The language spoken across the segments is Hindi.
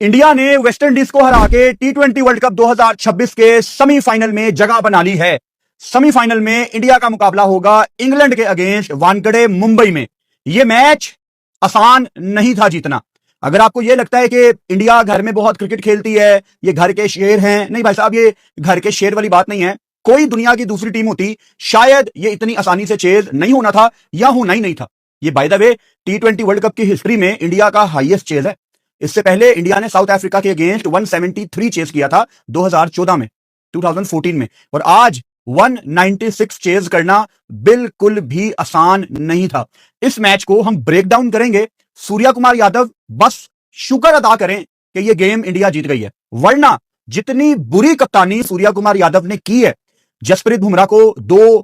इंडिया ने वेस्टइंडीज को हरा के टी20 वर्ल्ड कप 2026 के सेमीफाइनल में जगह बना ली है। सेमीफाइनल में इंडिया का मुकाबला होगा इंग्लैंड के अगेंस्ट वानखेड़े मुंबई में। यह मैच आसान नहीं था जीतना। अगर आपको यह लगता है कि इंडिया घर में बहुत क्रिकेट खेलती है, ये घर के शेर हैं, नहीं भाई साहब, ये घर के शेर वाली बात नहीं है। कोई दुनिया की दूसरी टीम होती शायद ये इतनी आसानी से चेज नहीं होना था या होना ही नहीं था। ये bye the way T20 world cup की हिस्ट्री में इंडिया का हाईएस्ट चेज है। इससे पहले इंडिया ने साउथ अफ्रीका के अगेंस्ट 173 चेज किया था 2014 में, 2014 में, और आज 196 चेज करना बिल्कुल भी आसान नहीं था। इस मैच को हम ब्रेक डाउन करेंगे। सूर्या कुमार यादव बस शुक्र अदा करें कि यह गेम इंडिया जीत गई है, वरना जितनी बुरी कप्तानी सूर्या कुमार यादव ने की है, जसप्रीत बुमराह को 2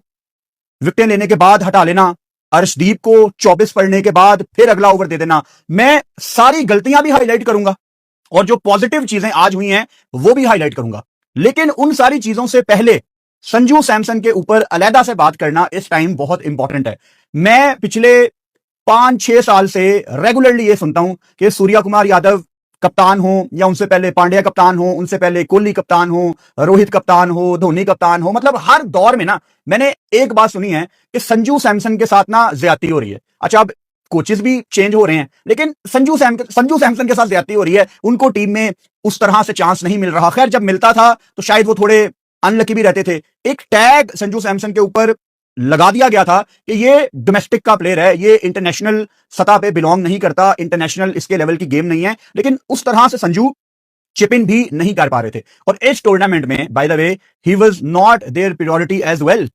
विकेटें लेने के बाद हटा लेना, अर्शदीप को 24 पढ़ने के बाद फिर अगला ओवर दे देना, मैं सारी गलतियां भी हाईलाइट करूंगा और जो पॉजिटिव चीजें आज हुई हैं वो भी हाईलाइट करूंगा। लेकिन उन सारी चीजों से पहले संजू सैमसन के ऊपर अलहदा से बात करना इस टाइम बहुत इंपॉर्टेंट है। मैं पिछले 5-6 साल से रेगुलरली ये सुनता हूं कि सूर्या कुमार यादव कप्तान हो या उनसे पहले पांड्या कप्तान हो, उनसे पहले कोहली कप्तान हो, रोहित कप्तान हो, धोनी कप्तान हो, मतलब हर दौर में ना मैंने एक बात सुनी है कि संजू सैमसन के साथ ना ज्यादती हो रही है। अच्छा, अब कोचेस भी चेंज हो रहे हैं, लेकिन संजू सैमसन के साथ ज्यादती हो रही है। उनको टीम में उस तरह से चांस नहीं मिल रहा। खैर, जब मिलता था तो शायद वो थोड़े अनलकी भी रहते थे। एक टैग संजू सैमसन के ऊपर लगा दिया गया था कि ये डोमेस्टिक का प्लेयर है, ये इंटरनेशनल सतह पे बिलोंग नहीं करता, इंटरनेशनल इसके लेवल की गेम नहीं है। लेकिन उस तरह से संजू चिप इन भी नहीं कर पा रहे थे। और इस टूर्नामेंट में by the way he was not there priority as well.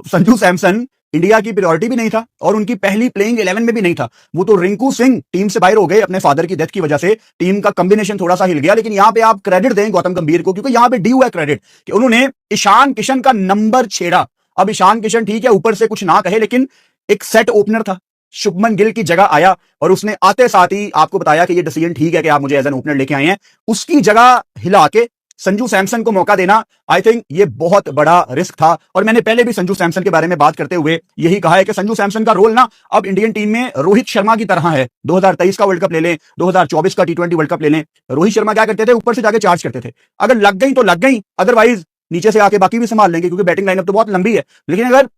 Sanju Samson India की प्रायोरिटी भी नहीं था और उनकी पहली प्लेइंग 11 में भी नहीं था। वो तो रिंकू सिंह टीम से बाहर हो गए अपने फादर की डेथ की वजह से, टीम का कॉम्बिनेशन थोड़ा सा हिल गया। लेकिन यहां पे आप क्रेडिट दें गौतम गंभीर को, क्योंकि यहां पे ड्यू है क्रेडिट कि उन्होंने ईशान किशन का नंबर छेड़ा। अब ईशान किशन ठीक है, ऊपर से कुछ ना कहे, लेकिन एक सेट ओपनर था, शुभमन गिल की जगह आया और उसने आते साथ ही आपको बताया कि ये डिसीजन ठीक है कि आप मुझे एज एन ओपनर लेके आए हैं। उसकी जगह हिला के संजू सैमसन को मौका देना, आई थिंक ये बहुत बड़ा रिस्क था। और मैंने पहले भी संजू सैमसन के बारे में बात करते हुए यही कहा है कि संजू सैमसन का रोल ना अब इंडियन टीम में रोहित शर्मा की तरह है। 2023 का वर्ल्ड कप ले लें, 2024 का टी20 वर्ल्ड कप ले लें, रोहित शर्मा क्या करते थे, ऊपर से जाके चार्ज करते थे। अगर लग गई तो लग गई, अदरवाइज नीचे से आके बाकी भी संभाल लेंगे, क्योंकि बैटिंग लाइनअप तो बहुत लंबी है। लेकिन अगर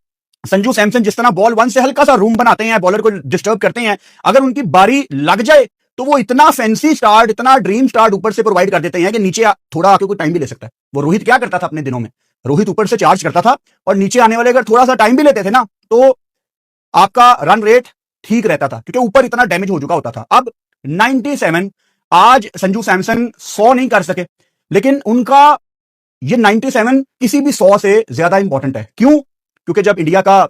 संजू सैमसन जिस तरह बॉल 1 से हल्का सा रूम बनाते हैं, बॉलर को डिस्टर्ब करते हैं, अगर उनकी बारी लग जाए तो वो इतना फैंसी स्टार्ट, इतना ड्रीम स्टार्ट ऊपर से प्रोवाइड कर देते हैं कि नीचे थोड़ा आके कोई टाइम भी ले सकता है। वो रोहित क्या करता था अपने दिनों में, रोहित ऊपर से चार्ज करता था और नीचे आने वाले अगर थोड़ा सा टाइम भी लेते थे ना तो आपका रन रेट ठीक रहता था, क्योंकि ऊपर इतना डैमेज हो चुका होता था। अब 97, आज संजू सैमसन 100 नहीं कर सके, लेकिन उनका ये 97 किसी भी 100 से ज्यादा इंपॉर्टेंट है। क्यों? क्योंकि जब इंडिया का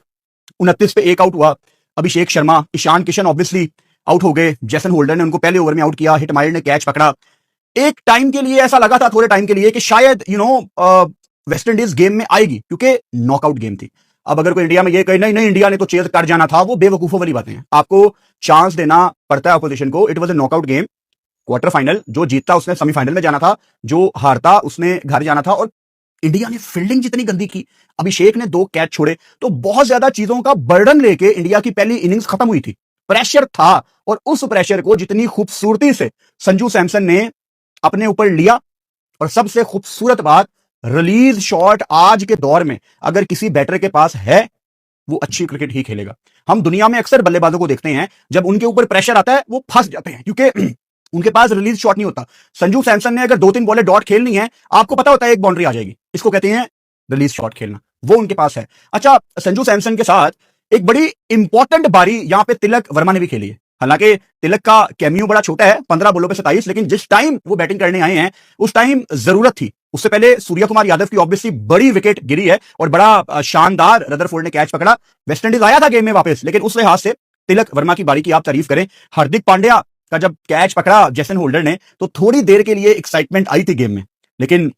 29 पे 1 आउट हुआ, अभिषेक शर्मा, ईशान किशन ऑब्वियसली आउट हो गए, जैसन होल्डर ने उनको पहले ओवर में आउट किया, हिटमायर ने कैच पकड़ा। एक टाइम के लिए ऐसा लगा था, थोड़े टाइम के लिए, कि शायद वेस्ट इंडीज गेम में आएगी, क्योंकि नॉकआउट गेम थी। अब अगर कोई इंडिया में ये कहे नहीं नहीं इंडिया ने तो चेज कर जाना था, वो बेवकूफों वाली बातें हैं। आपको चांस देना पड़ता है अपोजिशन को। It was a knockout game, quarter final, जो जीतता उसने सेमीफाइनल में जाना था, जो हारता उसने घर जाना था। और इंडिया ने फील्डिंग जितनी गंदी की, अभिषेक ने 2 कैच छोड़े, तो बहुत ज्यादा चीजों का बर्डन लेके इंडिया की पहली इनिंग्स खत्म हुई थी। प्रेशर था और उस प्रेशर को जितनी खूबसूरती से संजू सैमसन ने अपने ऊपर लिया, और सबसे खूबसूरत बात, रिलीज शॉट आज के दौर में अगर किसी बैटर के पास है, वो अच्छी क्रिकेट ही खेलेगा। हम दुनिया में अक्सर बल्लेबाजों को देखते हैं, जब उनके ऊपर प्रेशर आता है वो फंस जाते हैं, क्योंकि उनके पास रिलीज शॉट नहीं होता। संजू सैमसन ने अगर 2-3 बॉलें डॉट खेलनी है, आपको पता होता है एक बाउंड्री आ जाएगी, इसको कहते हैं रिलीज शॉट खेलना, वो उनके पास है। अच्छा, संजू सैमसन के साथ एक बड़ी इंपॉर्टेंट बारी यहां पे तिलक वर्मा ने भी खेली है। हालांकि तिलक का कैमियो बड़ा छोटा है, 15 बॉलों पे 27, लेकिन जिस टाइम वो बैटिंग करने आए हैं उस टाइम जरूरत थी। उससे पहले सूर्या कुमार यादव की ऑब्वियसली बड़ी विकेट गिरी है और बड़ा शानदार रदरफोर्ड ने कैच पकड़ा। वेस्टइंडीज आया था गेम में वापस, लेकिन उस लिहाज से तिलक वर्मा की बारी की आप तारीफ करें। हार्दिक पांड्या का जब कैच पकड़ा जैसन होल्डर ने, तो थोड़ी देर के लिए एक्साइटमेंट आई थी गेम में, लेकिन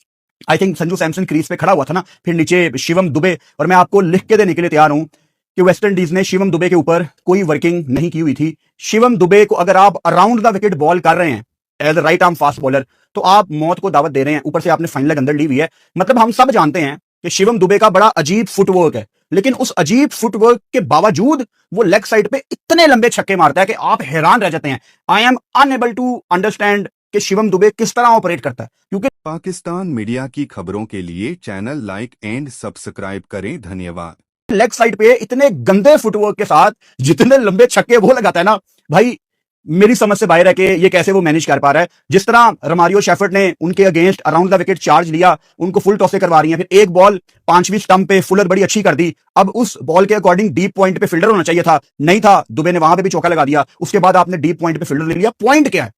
I think Sanju Samson crease पे खड़ा हुआ था ना, फिर नीचे शिवम दुबे, और मैं आपको लिख के देने के लिए तैयार हूं कि वेस्ट इंडीज ने शिवम दुबे के ऊपर कोई वर्किंग नहीं की हुई थी। शिवम दुबे को अगर आप अराउंड द विकेट बॉल कर रहे हैं as right arm fast bowler, तो आप मौत को दावत दे रहे हैं। ऊपर से आपने फाइनल अंदर ली हुई है। मतलब हम सब जानते हैं कि शिवम दुबे का बड़ा अजीब फुटवर्क है, लेकिन उस अजीब फुटवर्क के बावजूद वो लेग साइड पे इतने लंबे छक्के मारता है कि आप हैरान रह जाते हैं। I am unable to understand कि शिवम दुबे किस तरह ऑपरेट करता है, क्योंकि पाकिस्तान मीडिया की खबरों के लिए चैनल लाइक एंड सब्सक्राइब करें। धन्यवाद। लेग साइड पे इतने गंदे फुटवर्क के साथ जितने लंबे छक्के वो लगाता है ना भाई, मेरी समझ से बाहर है कि ये कैसे वो मैनेज कर पा रहा है। जिस तरह रोमारियो शेफर्ड ने उनके against around the wicket charge लिया, उनको फुल टॉसे करवा रही है, फिर एक बॉल 5वीं स्टंप पे फुलर बड़ी अच्छी कर दी। अब उस बॉल के अकॉर्डिंग डीप पॉइंट पे फील्डर होना चाहिए था, नहीं था, दुबे ने वहां पे भी चौका लगा दिया। उसके बाद आपने डीप पॉइंट पे फील्डर ले लिया। पॉइंट क्या है?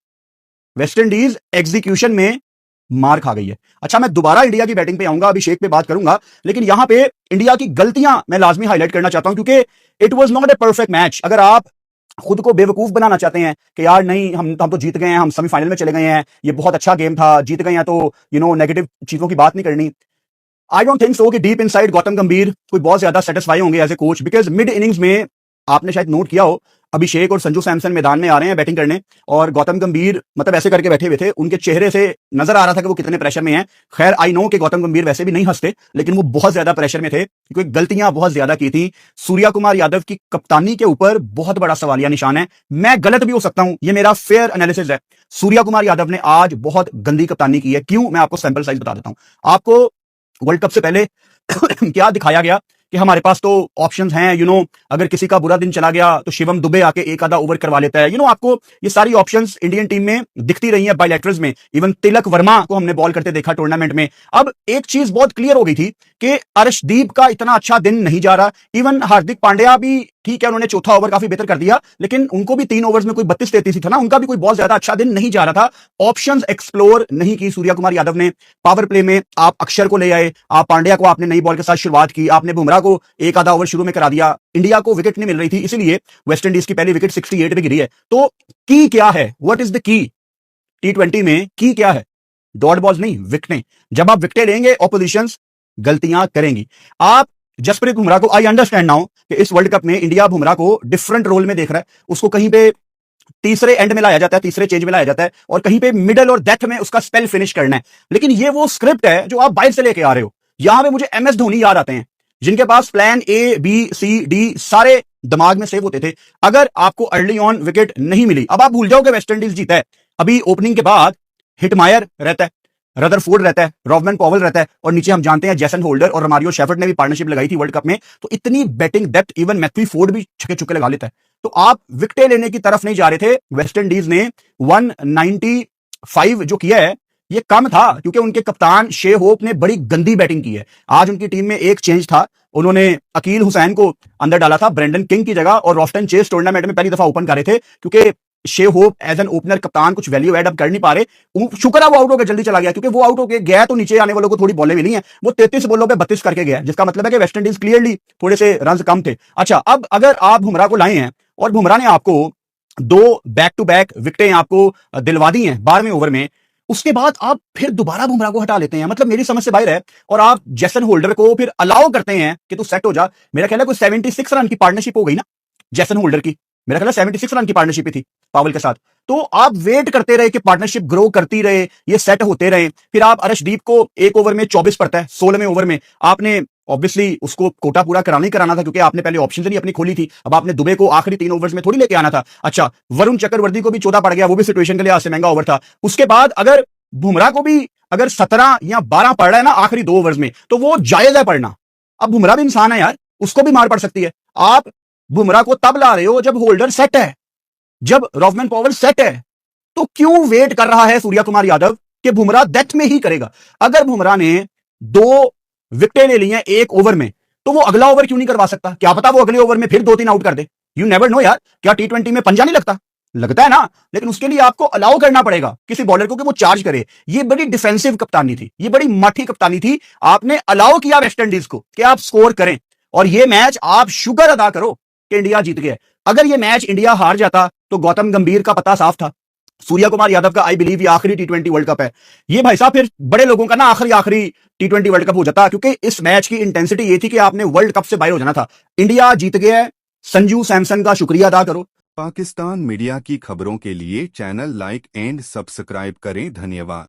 वेस्ट इंडीज एग्जीक्यूशन में मार खा गई है। अच्छा, मैं दोबारा इंडिया की बैटिंग पे आऊंगा, अभिषेक पे बात करूंगा, लेकिन यहां पे इंडिया की गलतियां मैं लाजमी हाईलाइट करना चाहता हूं, क्योंकि it was not a perfect match. अगर आप खुद को बेवकूफ बनाना चाहते हैं कि यार नहीं, हम तो जीत गए हैं, हम सेमीफाइनल में चले गए हैं, ये बहुत अच्छा गेम था, जीत गए हैं, तो नेगेटिव चीजों की बात नहीं करनी। आई डोंट थिंक सो कि डीप इनसाइड गौतम गंभीर कोई बहुत ज्यादा सेटिस्फाई होंगे as a coach, because mid innings में आपने शायद नोट किया हो, अभिषेक और संजू सैमसन मैदान में आ रहे हैं बैटिंग करने, और गौतम गंभीर मतलब ऐसे करके बैठे हुए थे, उनके चेहरे से नजर आ रहा था कि वो कितने प्रेशर में हैं। खैर, आई नो कि गौतम गंभीर वैसे भी नहीं हंसते, लेकिन वो बहुत ज्यादा प्रेशर में थे क्योंकि गलतियां बहुत ज्यादा की थी। सूर्या कुमार यादव की कप्तानी के ऊपर बहुत बड़ा सवालिया निशान है। मैं गलत भी हो सकता हूं, ये मेरा फेयर एनालिसिस है। सूर्या कुमार यादव ने आज बहुत गंदी कप्तानी की है। क्यों? मैं आपको सैंपल साइज बता देता हूं। आपको वर्ल्ड कप से पहले क्या दिखाया गया कि हमारे पास तो ऑप्शंस हैं, अगर किसी का बुरा दिन चला गया तो शिवम दुबे आके एक आधा ओवर करवा लेता है। आपको ये सारी ऑप्शंस इंडियन टीम में दिखती रही है बायलैटरल्स में। इवन तिलक वर्मा को हमने बॉल करते देखा टूर्नामेंट में। अब एक चीज बहुत क्लियर हो गई थी कि अर्शदीप का इतना अच्छा दिन नहीं जा रहा। इवन हार्दिक पांड्या भी ठीक है, उन्होंने चौथा ओवर काफी बेहतर कर दिया, लेकिन उनको भी 3 ओवर्स में कोई 32-33 ही था ना, उनका भी कोई बहुत ज्यादा अच्छा दिन नहीं जा रहा था। ऑप्शंस एक्सप्लोर नहीं की सूर्या कुमार यादव ने। पावर प्ले में आप अक्षर को ले आए, आप पांड्या को आपने नई बॉल के साथ शुरुआत की, आपने बुमराह को एक आधा ओवर शुरू में करा दिया। इंडिया को विकेट नहीं मिल रही थी, इसीलिए वेस्ट इंडीज की पहली विकेट 68 पे गिरी है। तो की क्या है? What is the key? T20 में की क्या है? डॉट बॉल्स नहीं, विकेटें। जब आप विकेटें लेंगे, ऑपोजिशंस गलतियां करेंगी। आप जसप्रीत बुमराह को, आई अंडरस्टैंड नाउ कि इस वर्ल्ड कप में इंडिया बुमराह को डिफरेंट रोल में देख रहा है। उसको कहीं पे तीसरे एंड में लाया जाता है, तीसरे चेंज में लाया जाता है, और कहीं पे मिडल और डेथ में उसका स्पेल फिनिश करना है। लेकिन ये वो स्क्रिप्ट है जो आप बाहर से लेके आ रहे हो। यहां पे मुझे MS धोनी याद आते हैं, जिनके पास plan A, B, C, D सारे दिमाग में सेव होते थे। अगर आपको अर्ली ऑन विकेट नहीं मिली, अब आप भूल जाओ कि वेस्ट इंडीज जीता है। अभी ओपनिंग के बाद हिटमायर रहता है, रदरफोर्ड रहता है, रॉबमैन पॉवेल रहता है, और नीचे हम जानते हैं जेसन होल्डर और रोमारियो शेफर्ड ने भी पार्टनरशिप लगाई थी वर्ल्ड कप में। तो इतनी batting depth, even Matthew Forde भी छक्के चुक्के लगा लेता है। तो आप विकेटें लेने की तरफ नहीं जा रहे थे। वेस्ट इंडीज ने 195 जो किया है, ये कम था, क्योंकि उनके कप्तान शे होप ने बड़ी गंदी बैटिंग की है। आज उनकी टीम में एक चेंज था, उन्होंने अकील हुसैन को अंदर डाला था ब्रेंडन किंग की जगह, और रॉस्टन चेस टूर्नामेंट में पहली दफा ओपन कर रहे थे, क्योंकि शे होप एज एन ओपनर कप्तान कुछ वैल्यू एड अप कर नहीं पा रहे। शुक्र है वो आउट होकर जल्दी चला गया, क्योंकि वो आउट होकर गया तो नीचे आने वालों को थोड़ी बॉलें मिली हैं। वो 33 बॉलों पे 32 करके गया, जिसका मतलब है कि वेस्ट इंडीज क्लियरली थोड़े से रन कम थे। अच्छा, अब अगर आप बुमराह को लाए हैं और बुमराह ने आपको 2 बैक टू बैक विकेटें आपको दिलवा दी हैं 12वें ओवर में, उसके बाद आप फिर दोबारा बुमराह को हटा लेते हैं। मतलब मेरी समझ से बाहर है। और आप जेसन होल्डर को फिर अलाउ करते हैं कि तू सेट हो जा। मेरा ख्याल है कोई 76 रन की पार्टनरशिप हो गई ना जेसन होल्डर की, मेरा ख्याल है 76 रन की पार्टनरशिप ही थी पावल के साथ। तो आप वेट करते रहे कि पार्टनरशिप ग्रो करती रहे, ये सेट होते रहे। फिर आप अर्शदीप को एक ओवर में 24 पड़ता है, 16वें ओवर में आपने ऑब्वियसली उसको कोटा पूरा कराना ही कराना था, क्योंकि आपने पहले ऑप्शन नहीं अपनी खोली थी। अब आपने दुबे को आखिरी 3 ओवर्स में थोड़ी लेके आना था। अच्छा, वरुण चक्रवर्ती को भी 14 पड़ गया, वो भी सिचुएशन के लिहाज से महंगा ओवर था। उसके बाद अगर बुमराह को भी अगर 17 या 12 पड़ रहा है ना आखिरी 2 ओवर्स में, तो वो जायज है पड़ना। अब बुमराह भी इंसान है यार, उसको भी मार पड़ सकती है। आप बुमराह को तब ला रहे हो जब होल्डर सेट है, जब रॉबमैन पॉवेल सेट है। तो क्यों वेट कर रहा है सूर्या कुमार यादव कि बुमराह डेथ में ही करेगा? अगर बुमराह ने 2 विकेटें ले ली हैं 1 ओवर में, तो वो अगला ओवर क्यों नहीं करवा सकता? क्या पता वो अगले ओवर में फिर 2-3 आउट कर दे। यू नेवर नो यार। क्या T20 में पंजा नहीं लगता? लगता है ना। लेकिन उसके लिए आपको अलाउ करना पड़ेगा किसी बॉलर को कि वो चार्ज करे। ये बड़ी डिफेंसिव कप्तानी थी, ये बड़ी माठी कप्तानी थी। आपने अलाउ किया वेस्ट इंडीज को कि आप स्कोर करें, और ये मैच आप शुक्र अदा करो कि इंडिया जीत गया। अगर ये मैच इंडिया हार जाता तो गौतम गंभीर का पता साफ था। सूर्या कुमार यादव का आई बिलीव ये आखिरी T20 वर्ल्ड कप है। ये भाई साहब फिर बड़े लोगों का ना आखिरी T20 वर्ल्ड कप हो जाता, क्योंकि इस मैच की इंटेंसिटी ये थी कि आपने वर्ल्ड कप से बाहर हो जाना था। इंडिया जीत गया है। संजू सैमसन का शुक्रिया अदा करो। पाकिस्तान मीडिया की खबरों के लिए चैनल लाइक एंड सब्सक्राइब करें। धन्यवाद।